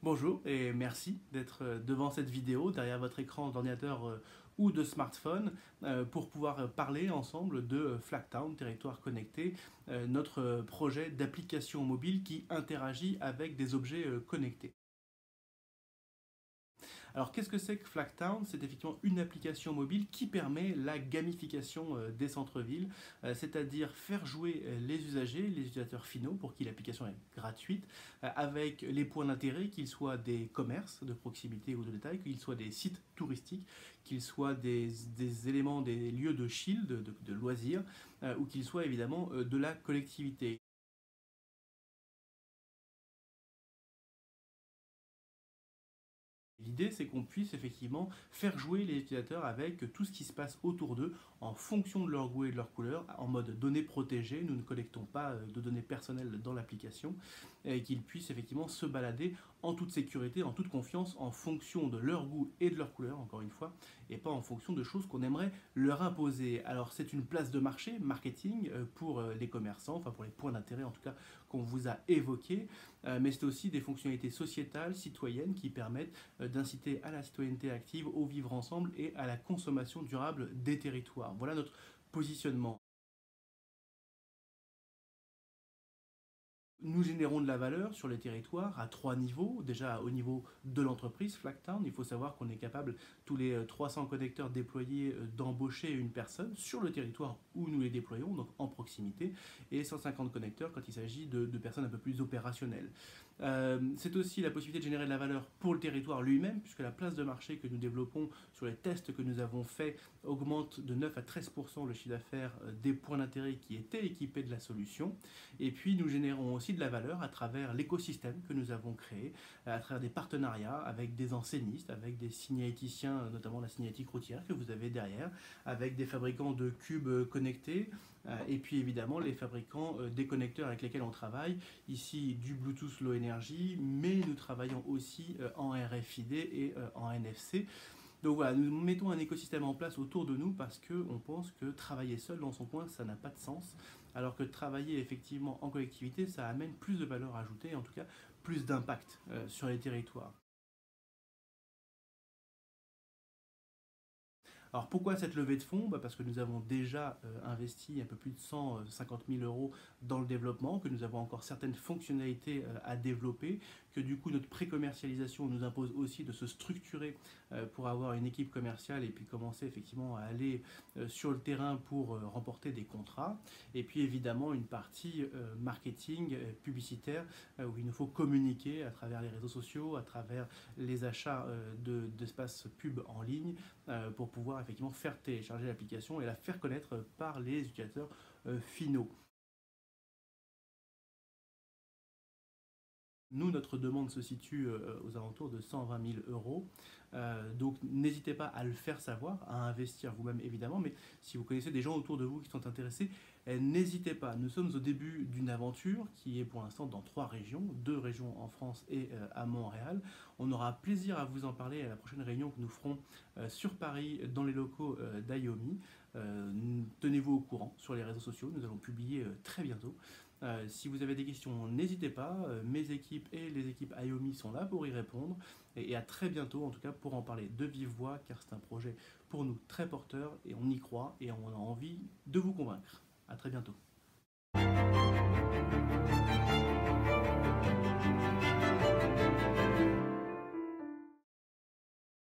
Bonjour et merci d'être devant cette vidéo, derrière votre écran d'ordinateur ou de smartphone, pour pouvoir parler ensemble de Flagtown, territoire connecté, notre projet d'application mobile qui interagit avec des objets connectés. Alors qu'est-ce que c'est que Flagtown? C'est effectivement une application mobile qui permet la gamification des centres-villes, c'est-à-dire faire jouer les usagers, les utilisateurs finaux, pour qui l'application est gratuite, avec les points d'intérêt, qu'ils soient des commerces de proximité ou de détail, qu'ils soient des sites touristiques, qu'ils soient des éléments, des lieux de chill, de loisirs, ou qu'ils soient évidemment de la collectivité. L'idée, c'est qu'on puisse effectivement faire jouer les utilisateurs avec tout ce qui se passe autour d'eux en fonction de leur goût et de leur couleur, en mode données protégées. Nous ne collectons pas de données personnelles dans l'application, et qu'ils puissent effectivement se balader en toute sécurité, en toute confiance, en fonction de leur goût et de leur couleur, encore une fois, et pas en fonction de choses qu'on aimerait leur imposer. Alors c'est une place de marché, marketing, pour les commerçants, enfin pour les points d'intérêt en tout cas qu'on vous a évoqués, mais c'est aussi des fonctionnalités sociétales, citoyennes, qui permettent d'inciter à la citoyenneté active, au vivre ensemble et à la consommation durable des territoires. Voilà notre positionnement. Nous générons de la valeur sur les territoires à trois niveaux. Déjà au niveau de l'entreprise Flagtown, il faut savoir qu'on est capable, tous les 300 connecteurs déployés, d'embaucher une personne sur le territoire où nous les déployons, donc en proximité, et 150 connecteurs quand il s'agit de personnes un peu plus opérationnelles. C'est aussi la possibilité de générer de la valeur pour le territoire lui-même, puisque la place de marché que nous développons sur les tests que nous avons faits augmente de 9 à 13% le chiffre d'affaires des points d'intérêt qui étaient équipés de la solution. Et puis nous générons aussi de la valeur à travers l'écosystème que nous avons créé, à travers des partenariats avec des enseignistes, avec des signaléticiens, notamment la signalétique routière que vous avez derrière, avec des fabricants de cubes connectés, et puis évidemment les fabricants des connecteurs avec lesquels on travaille, ici du Bluetooth Low Energy, mais nous travaillons aussi en RFID et en NFC. Donc voilà, nous mettons un écosystème en place autour de nous parce qu'on pense que travailler seul dans son coin, ça n'a pas de sens, alors que travailler effectivement en collectivité, ça amène plus de valeur ajoutée, en tout cas plus d'impact sur les territoires. Alors pourquoi cette levée de fonds? Parce que nous avons déjà investi un peu plus de 150 000 euros dans le développement, que nous avons encore certaines fonctionnalités à développer, que du coup notre pré-commercialisation nous impose aussi de se structurer pour avoir une équipe commerciale et puis commencer effectivement à aller sur le terrain pour remporter des contrats. Et puis évidemment une partie marketing, publicitaire, où il nous faut communiquer à travers les réseaux sociaux, à travers les achats d'espaces pub en ligne, pour pouvoir effectivement faire télécharger l'application et la faire connaître par les utilisateurs finaux. Nous, notre demande se situe aux alentours de 120 000 euros. Donc n'hésitez pas à le faire savoir, à investir vous-même évidemment, mais si vous connaissez des gens autour de vous qui sont intéressés, n'hésitez pas. Nous sommes au début d'une aventure qui est pour l'instant dans trois régions, deux régions en France et à Montréal. On aura plaisir à vous en parler à la prochaine réunion que nous ferons sur Paris dans les locaux d'IOMI. Tenez-vous au courant sur les réseaux sociaux, nous allons publier très bientôt. Si vous avez des questions, n'hésitez pas. Mes équipes et les équipes IOMI sont là pour y répondre. Et à très bientôt, en tout cas, pour en parler de vive voix, car c'est un projet pour nous très porteur et on y croit et on a envie de vous convaincre. À très bientôt.